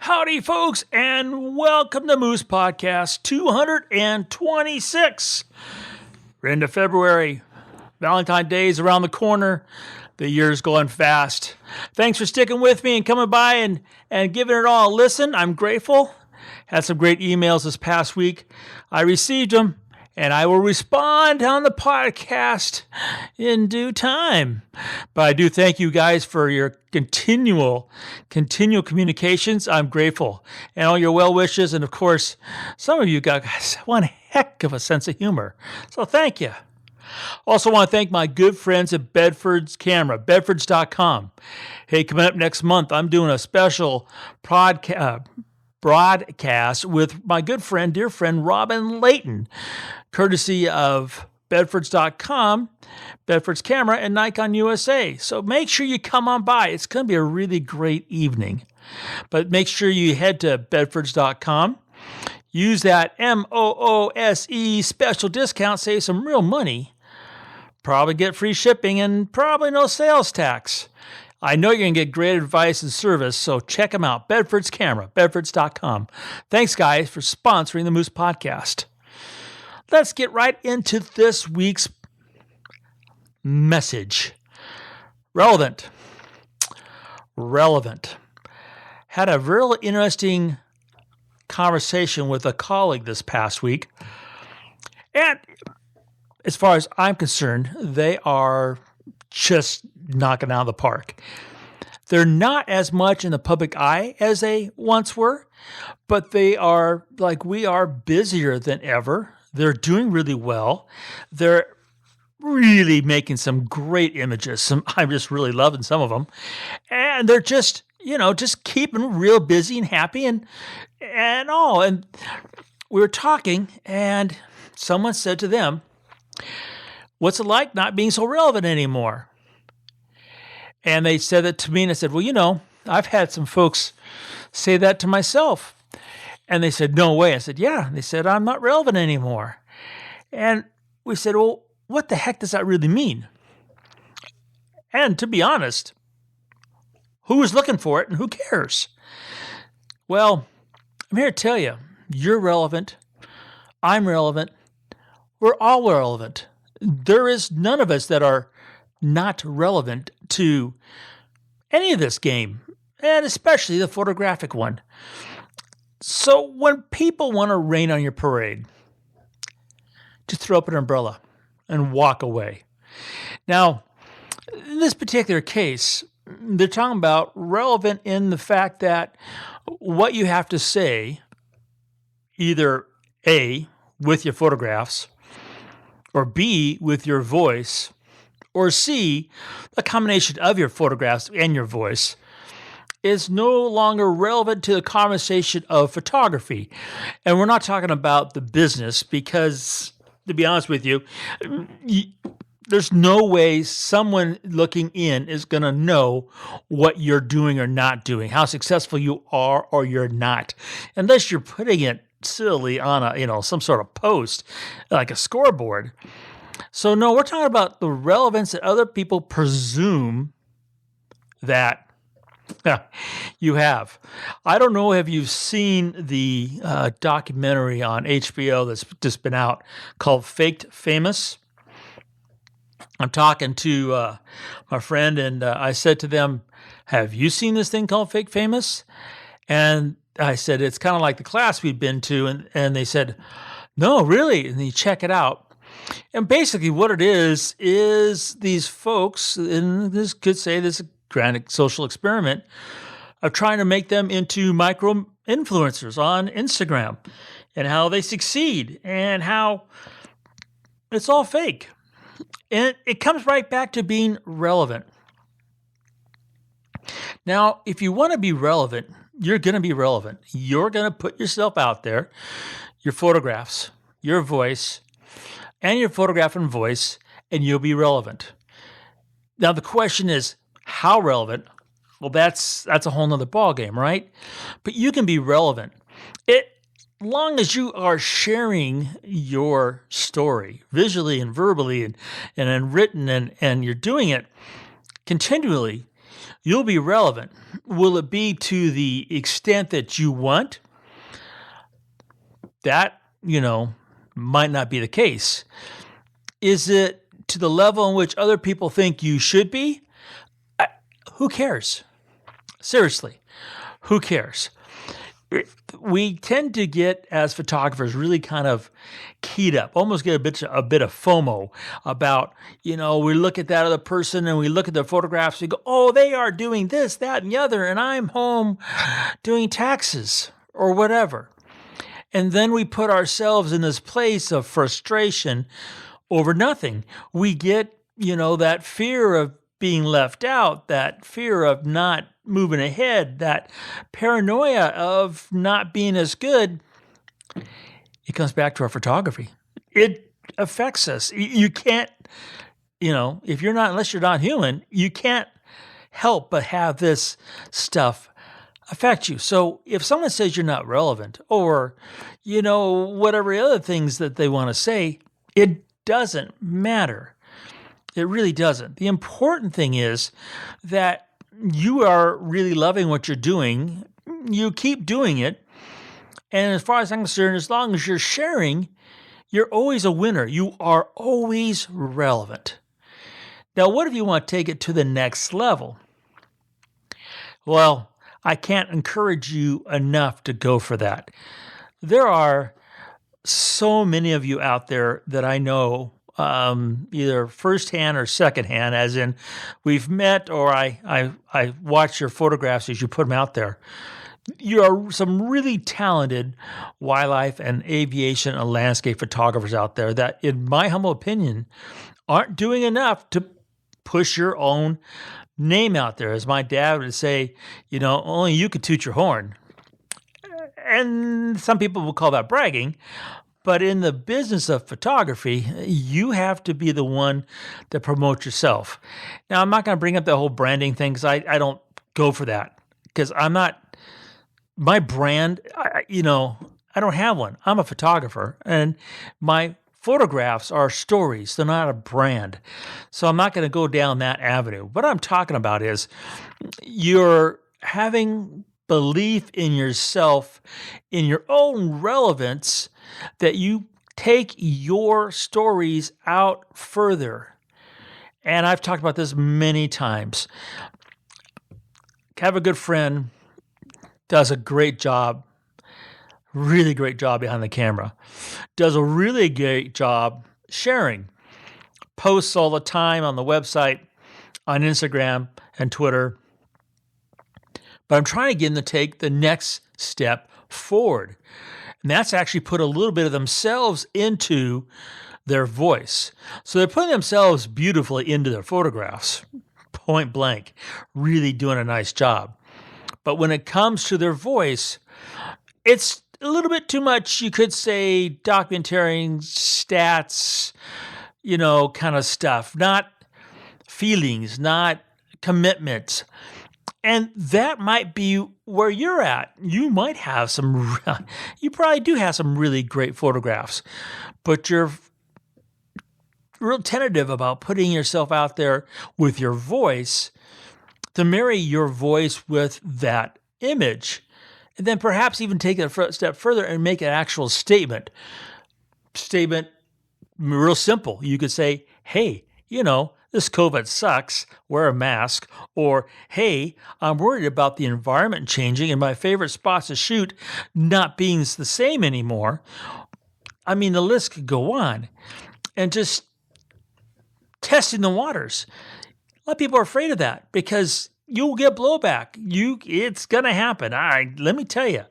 Howdy, folks, and welcome to Moose Podcast 226. We're into February. Valentine's Day is around the corner. The year's going fast. Thanks for sticking with me and coming by and giving it all a listen. I'm grateful. Had some great emails this past week. I received them, and I will respond on the podcast in due time. But I do thank you guys for your continual communications. I'm grateful. And all your well wishes. And of course, some of you guys one heck of a sense of humor. So thank you. Also want to thank my good friends at Bedford's Camera, bedfords.com. Hey, coming up next month, I'm doing a special broadcast with my good friend, dear friend, Robin Layton, courtesy of bedfords.com, Bedford's Camera, and Nikon USA. So make sure you come on by. It's going to be a really great evening. But make sure you head to bedfords.com. Use that MOOSE special discount, save some real money. Probably get free shipping and probably no sales tax. I know you're going to get great advice and service, so check them out. Bedford's Camera, bedfords.com. Thanks, guys, for sponsoring the Moose Podcast. Let's get right into this week's message. Relevant. Had a real interesting conversation with a colleague this past week. And as far as I'm concerned, they are just knocking out of the park. They're not as much in the public eye as they once were, but they are, like we are, busier than ever. They're doing really well. They're really making some great images. I'm just really loving some of them. And they're just, just keeping real busy and happy and all. And we were talking, and someone said to them, "What's it like not being so relevant anymore?" And they said that to me, and I said, "Well, I've had some folks say that to myself." And they said, "No way." I said, "Yeah." And they said, "I'm not relevant anymore." And we said, "Well, what the heck does that really mean?" And to be honest, who is looking for it and who cares? Well, I'm here to tell you, you're relevant. I'm relevant. We're all relevant. There is none of us that are not relevant to any of this game, and especially the photographic one. So when people want to rain on your parade, just throw up an umbrella and walk away. Now, in this particular case, they're talking about relevant in the fact that what you have to say, either A, with your photographs, or B, with your voice, or C, a combination of your photographs and your voice, is no longer relevant to the conversation of photography. And we're not talking about the business because, to be honest with you, there's no way someone looking in is going to know what you're doing or not doing, how successful you are or you're not, unless you're putting it silly on a some sort of post like a scoreboard. So no, we're talking about the relevance that other people presume that you have. I don't know if you've seen the documentary on HBO that's just been out called Faked Famous. I'm talking to my friend, and I said to them, "Have you seen this thing called Fake Famous?" And I said, "It's kind of like the class we'd been to." And they said, "No, really?" And you check it out. And basically what it is these folks, and this could say this is a grand social experiment, of trying to make them into micro influencers on Instagram, and how they succeed and how it's all fake. And it comes right back to being relevant. Now, if you want to be relevant, you're going to be relevant. You're going to put yourself out there, your photographs, your voice, and your photograph and voice, and you'll be relevant. Now, the question is, how relevant? Well, that's a whole nother ballgame, right? But you can be relevant. Long as you are sharing your story visually and verbally and written, and you're doing it continually, you'll be relevant. Will it be to the extent that you want? That, might not be the case. Is it to the level in which other people think you should be? Who cares? Seriously, who cares? We tend to get, as photographers, really kind of keyed up, almost get a bit of FOMO about, we look at that other person and we look at their photographs, we go, oh, they are doing this, that, and the other, and I'm home doing taxes or whatever. And then we put ourselves in this place of frustration over nothing. We get, that fear of being left out, that fear of not moving ahead, that paranoia of not being as good. It comes back to our photography. It affects us. You can't, unless you're not human, you can't help but have this stuff affect you. So if someone says you're not relevant or, whatever other things that they want to say, it doesn't matter. It really doesn't. The important thing is that you are really loving what you're doing. You keep doing it. And as far as I'm concerned, as long as you're sharing, you're always a winner. You are always relevant. Now, what if you want to take it to the next level? Well, I can't encourage you enough to go for that. There are so many of you out there that I know, either firsthand or secondhand, as in we've met or I watch your photographs as you put them out there. You are some really talented wildlife and aviation and landscape photographers out there that, in my humble opinion, aren't doing enough to push your own name out there. As my dad would say, only you could toot your horn. And some people will call that bragging. But in the business of photography, you have to be the one that promotes yourself. Now, I'm not going to bring up the whole branding thing because I don't go for that. Because I'm not, my brand, I don't have one. I'm a photographer. And my photographs are stories. They're not a brand. So I'm not going to go down that avenue. What I'm talking about is you're having belief in yourself, in your own relevance, that you take your stories out further. And I've talked about this many times. I have a good friend, does a great job, really great job behind the camera, does a really great job sharing, posts all the time on the website, on Instagram and Twitter. But I'm trying to get them to take the next step forward. And that's actually put a little bit of themselves into their voice. So they're putting themselves beautifully into their photographs, point blank, really doing a nice job. But when it comes to their voice, it's a little bit too much, you could say, documenting stats, kind of stuff, not feelings, not commitments. And that might be where you're at. You might have you probably do have some really great photographs, but you're real tentative about putting yourself out there with your voice to marry your voice with that image. And then perhaps even take it a step further and make an actual statement. Statement, real simple. You could say, hey, this COVID sucks, wear a mask. Or, hey, I'm worried about the environment changing and my favorite spots to shoot not being the same anymore. I mean, the list could go on. And just testing the waters. A lot of people are afraid of that because you'll get blowback. It's going to happen. Let me tell you.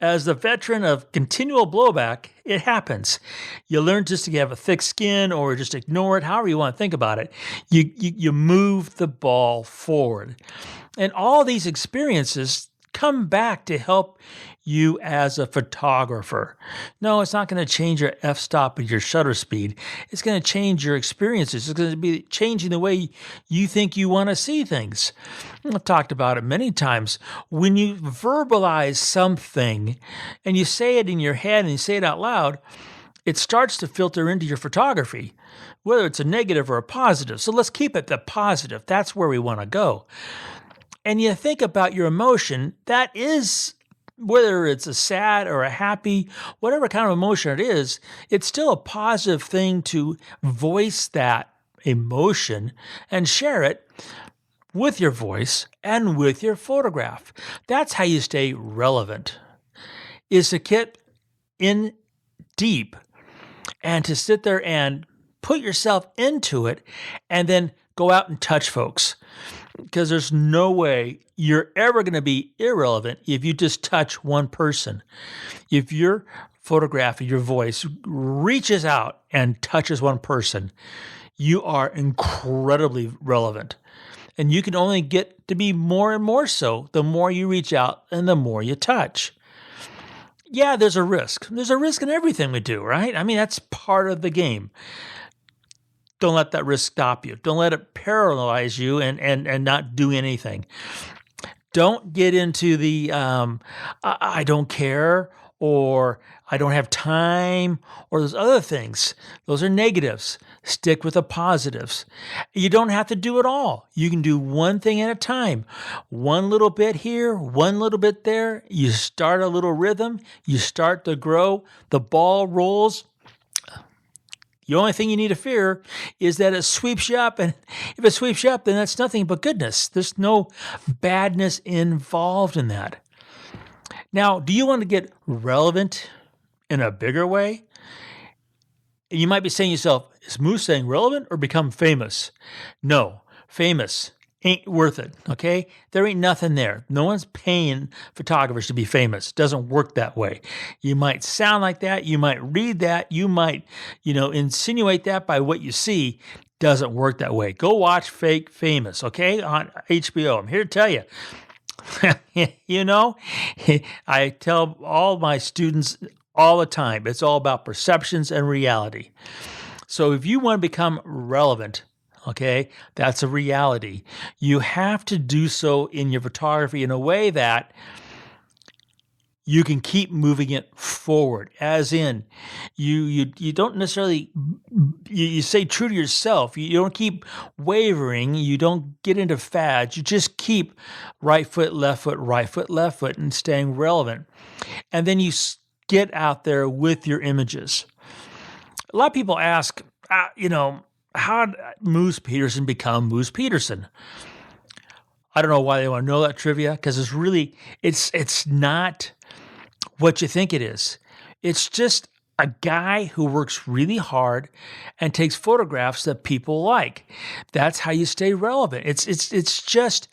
As the veteran of continual blowback, it happens. You learn just to have a thick skin or just ignore it, however you want to think about it. You move the ball forward. And all these experiences come back to help you as a photographer. No, it's not going to change your f-stop and your shutter speed. It's going to change your experiences. It's going to be changing the way you think you want to see things. I've talked about it many times. When you verbalize something and you say it in your head and you say it out loud, it starts to filter into your photography, whether it's a negative or a positive. So let's keep it the positive. That's where we want to go. and you think about your emotion, that is, whether it's a sad or a happy, whatever kind of emotion it is, it's still a positive thing to voice that emotion and share it with your voice and with your photograph. That's how you stay relevant, is to get in deep and to sit there and put yourself into it and then go out and touch folks. Because there's no way you're ever going to be irrelevant if you just touch one person. If your photograph, your voice reaches out and touches one person, you are incredibly relevant. And you can only get to be more and more so the more you reach out and the more you touch. Yeah, there's a risk. There's a risk in everything we do, right? I mean, that's part of the game. Don't let that risk stop you. Don't let it paralyze you and not do anything. Don't get into the I don't care, or I don't have time, or those other things. Those are negatives. Stick with the positives. You don't have to do it all. You can do one thing at a time. One little bit here, one little bit there. You start a little rhythm. You start to grow. The ball rolls. The only thing you need to fear is that it sweeps you up. And if it sweeps you up, then that's nothing but goodness. There's no badness involved in that. Now, do you want to get relevant in a bigger way? And you might be saying to yourself, is Moose saying relevant or become famous? No, famous ain't worth it, okay? There ain't nothing there. No one's paying photographers to be famous. It doesn't work that way. You might sound like that. You might read that. You might, insinuate that by what you see. Doesn't work that way. Go watch Fake Famous, okay, on HBO. I'm here to tell you. I tell all my students all the time, it's all about perceptions and reality. So if you want to become relevant, okay, that's a reality. You have to do so in your photography in a way that you can keep moving it forward. As in, you don't necessarily, you stay true to yourself. You don't keep wavering. You don't get into fads. You just keep right foot, left foot, right foot, left foot, and staying relevant. And then you get out there with your images. A lot of people ask, how did Moose Peterson become Moose Peterson? I don't know why they want to know that trivia, because it's not what you think it is. It's just a guy who works really hard and takes photographs that people like. That's how you stay relevant. It's just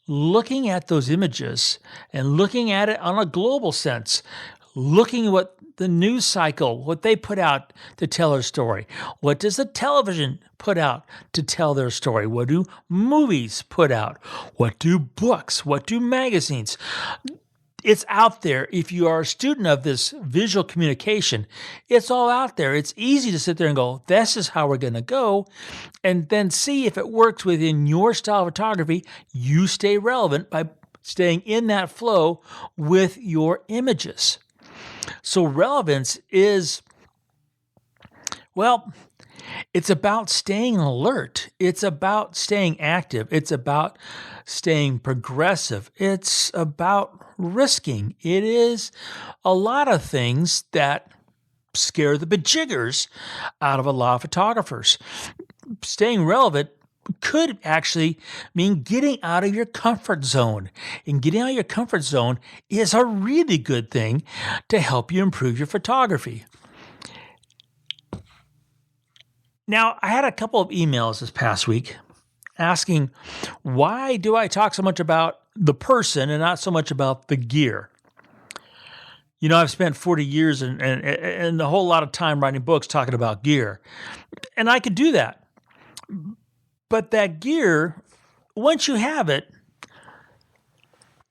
looking at those images and looking at it on a global sense, looking at what the news cycle, what they put out to tell their story. What does the television put out to tell their story? What do movies put out? What do books? What do magazines? It's out there. If you are a student of this visual communication, it's all out there. It's easy to sit there and go, this is how we're going to go, and then see if it works within your style of photography. You stay relevant by staying in that flow with your images. So relevance is, it's about staying alert. It's about staying active. It's about staying progressive. It's about risking. It is a lot of things that scare the bejiggers out of a lot of photographers. Staying relevant could actually mean getting out of your comfort zone. And getting out of your comfort zone is a really good thing to help you improve your photography. Now, I had a couple of emails this past week asking, why do I talk so much about the person and not so much about the gear? I've spent 40 years and a whole lot of time writing books talking about gear. And I could do that. But that gear, once you have it,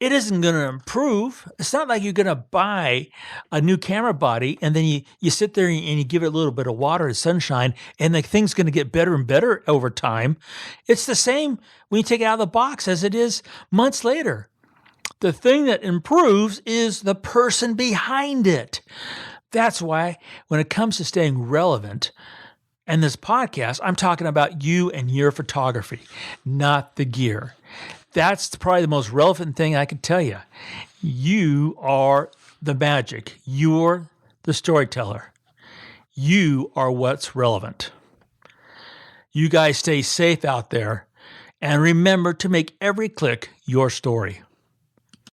it isn't going to improve. It's not like you're going to buy a new camera body and then you sit there and you give it a little bit of water and sunshine and the thing's going to get better and better over time. It's the same when you take it out of the box as it is months later. The thing that improves is the person behind it. That's why when it comes to staying relevant, and this podcast, I'm talking about you and your photography, not the gear. That's probably the most relevant thing I can tell you. You are the magic. You're the storyteller. You are what's relevant. You guys stay safe out there, and remember to make every click your story.